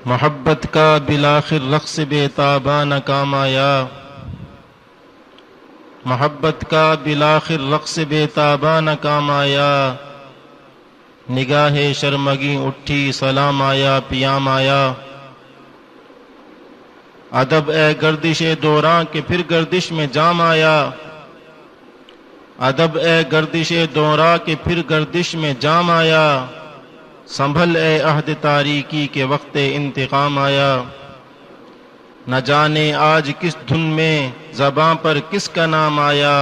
محبت کا بالآخر رقص بے تاباں نہ کام آیا، محبت کا بالآخر رقص بے تاباں نہ کام آیا، نگاہ شرمگی اٹھی سلام آیا پیام آیا، ادب اے گردش دوراں کہ پھر گردش میں جام آیا، ادب اے گردش دوراں کہ پھر گردش میں جام آیا، سنبھل اے عہد تاریکی کے وقت انتقام آیا، نہ جانے آج کس دھن میں زباں پر کس کا نام آیا،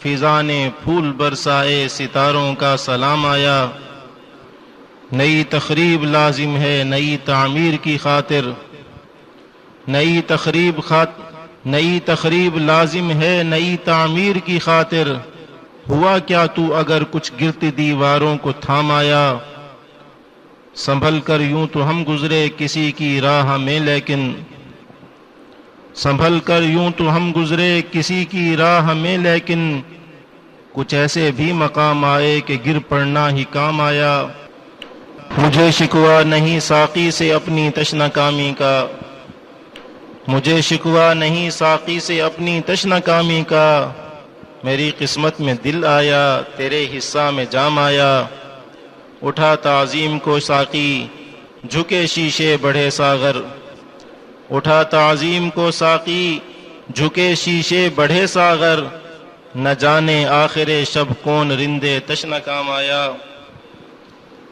فضا نے پھول برسائے ستاروں کا سلام آیا، نئی تخریب لازم ہے نئی تعمیر کی خاطر، نئی تخریب لازم ہے نئی تعمیر کی خاطر، ہوا کیا تو اگر کچھ گرتی دیواروں کو تھام آیا، سنبھل کر یوں تو ہم گزرے کسی کی راہ میں لیکن، سنبھل کر یوں تو ہم گزرے کسی کی راہ میں لیکن، کچھ ایسے بھی مقام آئے کہ گر پڑنا ہی کام آیا، مجھے شکوہ نہیں ساقی سے اپنی تشنہ کامی کا، مجھے شکوہ نہیں ساقی سے اپنی تشنہ کامی کا، میری قسمت میں دل آیا تیرے حصہ میں جام آیا، اٹھا تعظیم کو ساقی جھکے شیشے بڑھے ساغر، اٹھا تعظیم کو ساقی جھکے شیشے بڑھے ساغر، نہ جانے آخر شب کون رندے تشنہ کام آیا۔